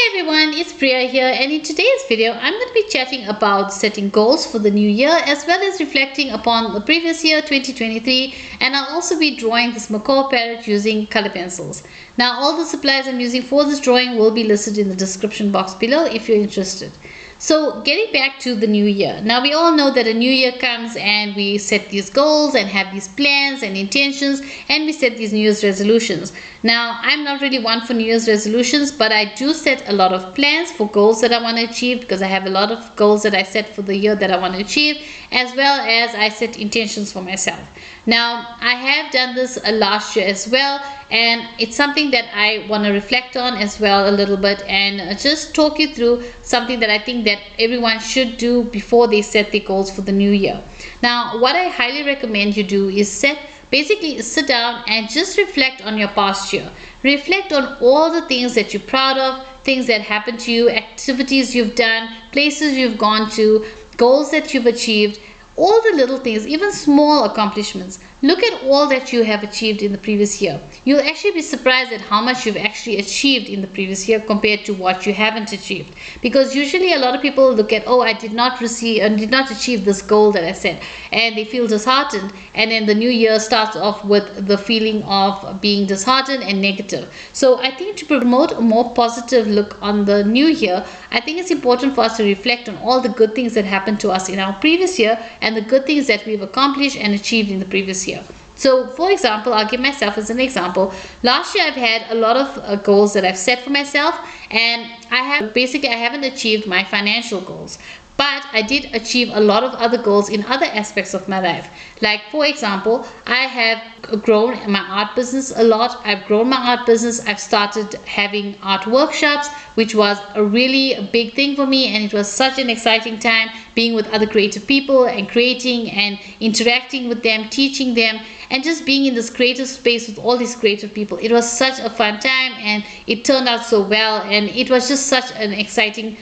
Hey everyone, it's Priya here, and in today's video I'm going to be chatting about setting goals for the new year as well as reflecting upon the previous year 2023, and I'll also be drawing this macaw parrot using color pencils. Now all the supplies I'm using for this drawing will be listed in the description box below if you're interested. So getting back to the new year. Now we all know that a new year comes and we set these goals and have these plans and intentions, and we set these New Year's resolutions. Now I'm not really one for New Year's resolutions, but I do set a lot of plans for goals that I want to achieve, because I have a lot of goals that I set for the year that I want to achieve, as well as I set intentions for myself. Now I have done this last year as well, and it's something that I want to reflect on as well a little bit, and just talk you through something that I think that everyone should do before they set their goals for the new year. Now what I highly recommend you do is basically sit down and just reflect on your past year. Reflect on all the things that you're proud of, things that happened to you, activities you've done, places you've gone to, goals that you've achieved, all the little things, even small accomplishments. Look at all that you have achieved in the previous year. You'll actually be surprised at how much you've actually achieved in the previous year compared to what you haven't achieved. Because usually a lot of people look at, oh, I did not achieve this goal that I set, and they feel disheartened, and then the new year starts off with the feeling of being disheartened and negative. So I think to promote a more positive look on the new year, I think it's important for us to reflect on all the good things that happened to us in our previous year and the good things that we've accomplished and achieved in the previous year. So for example, I'll give myself as an example. Last year I've had a lot of goals that I've set for myself, and I haven't achieved my financial goals. But I did achieve a lot of other goals in other aspects of my life. Like for example, I have grown my art business a lot. I've grown my art business. I've started having art workshops, which was a really big thing for me, and it was such an exciting time being with other creative people and creating and interacting with them, teaching them, and just being in this creative space with all these creative people. It was such a fun time, and it turned out so well, and it was just such an exciting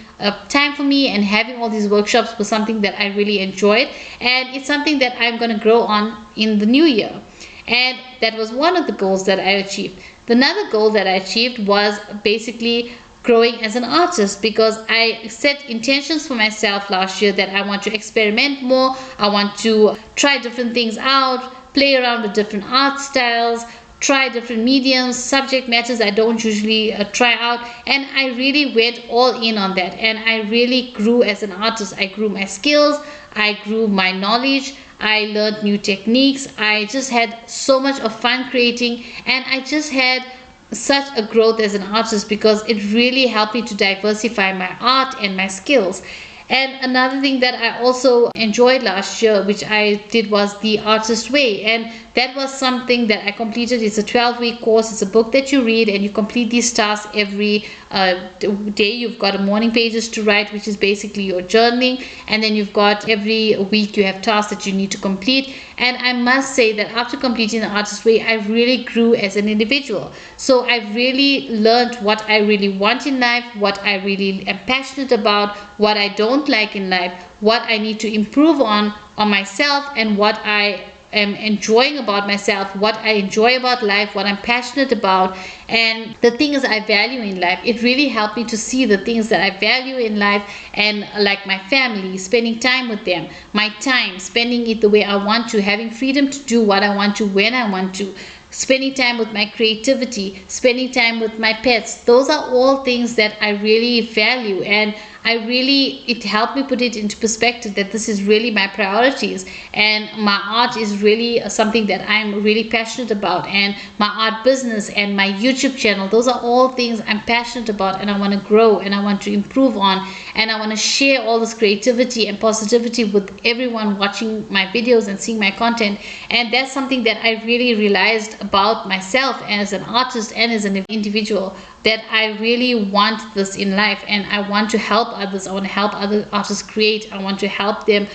time for me, and having all these workshops was something that I really enjoyed, and it's something that I'm going to grow on in the new year. And that was one of the goals that I achieved. Another goal that I achieved was basically growing as an artist, because I set intentions for myself last year that I want to experiment more, I want to try different things out, play around with different art styles, try different mediums, subject matters I don't usually try out, and I really went all in on that, and I really grew as an artist. I grew my skills, I grew my knowledge, I learned new techniques, I just had so much of fun creating, and I just had such a growth as an artist because it really helped me to diversify my art and my skills. And another thing that I also enjoyed last year, which I did, was the Artist Way, and that was something that I completed. It's a 12-week course. It's a book that you read, and you complete these tasks every day. You've got morning pages to write, which is basically your journaling, and then you've got every week you have tasks that you need to complete. And I must say that after completing the Artist Way, I really grew as an individual. So I've really learned what I really want in life, what I really am passionate about, what I don't like in life, what I need to improve on myself, and what I am enjoying about myself, what I enjoy about life, what I'm passionate about, and the things I value in life. It really helped me to see the things that I value in life, and like my family, spending time with them, my time, spending it the way I want to, having freedom to do what I want to when I want to, spending time with my creativity, spending time with my pets. Those are all things that I really value, and it helped me put it into perspective that this is really my priorities, and my art is really something that I'm really passionate about, and my art business and my YouTube channel, those are all things I'm passionate about, and I want to grow, and I want to improve on, and I want to share all this creativity and positivity with everyone watching my videos and seeing my content. And that's something that I really realized about myself as an artist and as an individual, that I really want this in life, and I want to help others. I want to help other artists create. I want to help them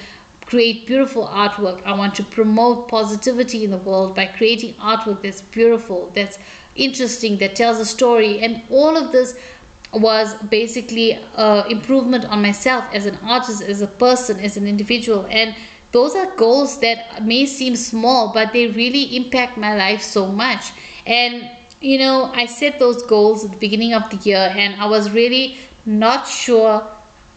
create beautiful artwork. I want to promote positivity in the world by creating artwork that's beautiful, that's interesting, that tells a story. And all of this was basically improvement on myself as an artist, as a person, as an individual. And those are goals that may seem small, but they really impact my life so much. And I set those goals at the beginning of the year, and I was really not sure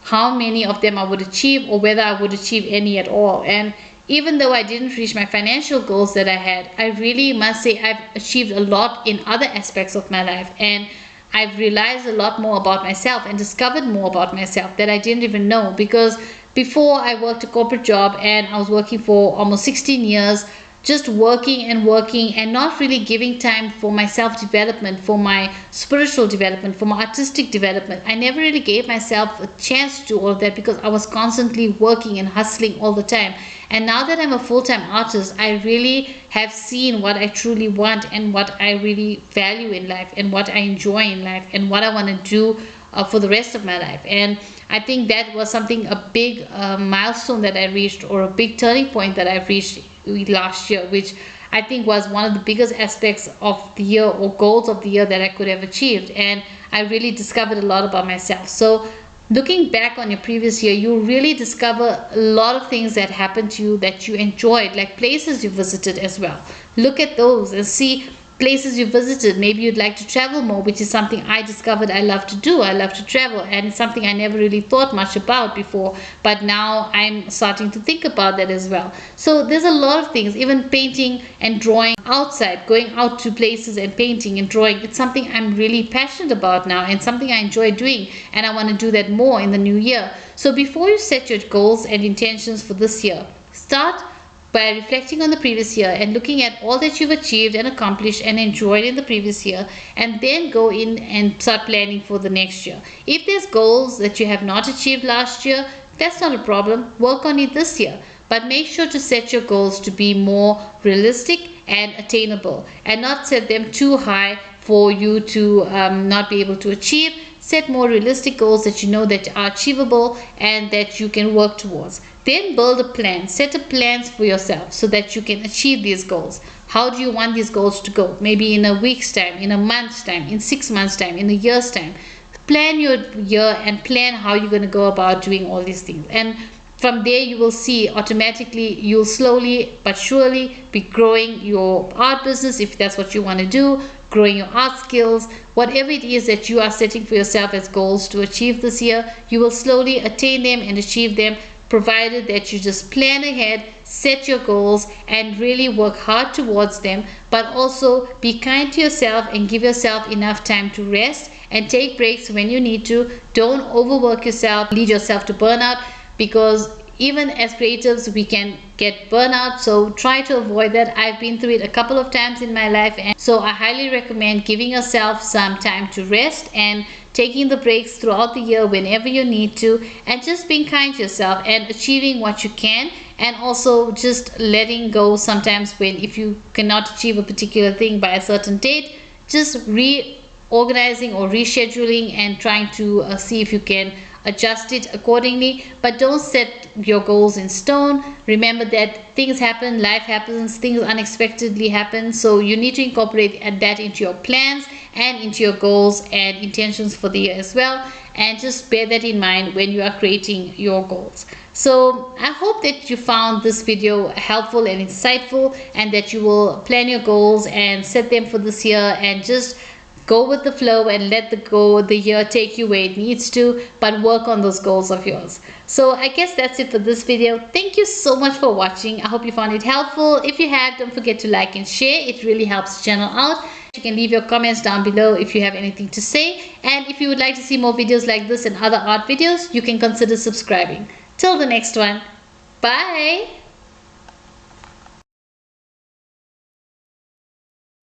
how many of them I would achieve or whether I would achieve any at all. And even though I didn't reach my financial goals that I had, I really must say I've achieved a lot in other aspects of my life, and I've realized a lot more about myself and discovered more about myself that I didn't even know. Because before, I worked a corporate job and I was working for almost 16 years, just working and not really giving time for my self development, for my spiritual development, for my artistic development. I never really gave myself a chance to do all of that because I was constantly working and hustling all the time. And now that I'm a full-time artist, I really have seen what I truly want and what I really value in life and what I enjoy in life and what I want to do for the rest of my life. And I think that was a big milestone that I reached, or a big turning point that I've reached last year, which I think was one of the biggest aspects of the year, or goals of the year, that I could have achieved. And I really discovered a lot about myself. So looking back on your previous year, you really discover a lot of things that happened to you that you enjoyed, like places you visited as well. Look at those and see places you visited. Maybe you'd like to travel more, which is something I discovered I love to do. I love to travel, and it's something I never really thought much about before, but now I'm starting to think about that as well. So there's a lot of things, even painting and drawing outside, going out to places and painting and drawing. It's something I'm really passionate about now and something I enjoy doing, and I want to do that more in the new year. So before you set your goals and intentions for this year, start by reflecting on the previous year and looking at all that you've achieved and accomplished and enjoyed in the previous year, and then go in and start planning for the next year. If there's goals that you have not achieved last year, that's not a problem. Work on it this year, but make sure to set your goals to be more realistic and attainable, and not set them too high for you to not be able to achieve. Set more realistic goals that you know that are achievable and that you can work towards. Then build a plan. Set up plans for yourself so that you can achieve these goals. How do you want these goals to go? Maybe in a week's time, in a month's time, in 6 months' time, in a year's time. Plan your year and plan how you're going to go about doing all these things. And from there, you will see automatically, you'll slowly but surely be growing your art business if that's what you want to do, growing your art skills, whatever it is that you are setting for yourself as goals to achieve this year, you will slowly attain them and achieve them, provided that you just plan ahead, set your goals, and really work hard towards them. But also be kind to yourself and give yourself enough time to rest and take breaks when you need to. Don't overwork yourself, lead yourself to burnout, because even as creatives, we can get burnout. So try to avoid that. I've been through it a couple of times in my life, and so I highly recommend giving yourself some time to rest and taking the breaks throughout the year whenever you need to, and just being kind to yourself and achieving what you can, and also just letting go sometimes when, if you cannot achieve a particular thing by a certain date, just reorganizing or rescheduling and trying to see if you can adjust it accordingly. But don't set your goals in stone. Remember that things happen, life happens, things unexpectedly happen, so you need to incorporate that into your plans and into your goals and intentions for the year as well, and just bear that in mind when you are creating your goals. So I hope that you found this video helpful and insightful, and that you will plan your goals and set them for this year, and just go with the flow and let the year take you where it needs to, but work on those goals of yours. So I guess that's it for this video. Thank you so much for watching. I hope you found it helpful. If you have, don't forget to like and share. It really helps the channel out. You can leave your comments down below if you have anything to say. And if you would like to see more videos like this and other art videos, you can consider subscribing. Till the next one, bye!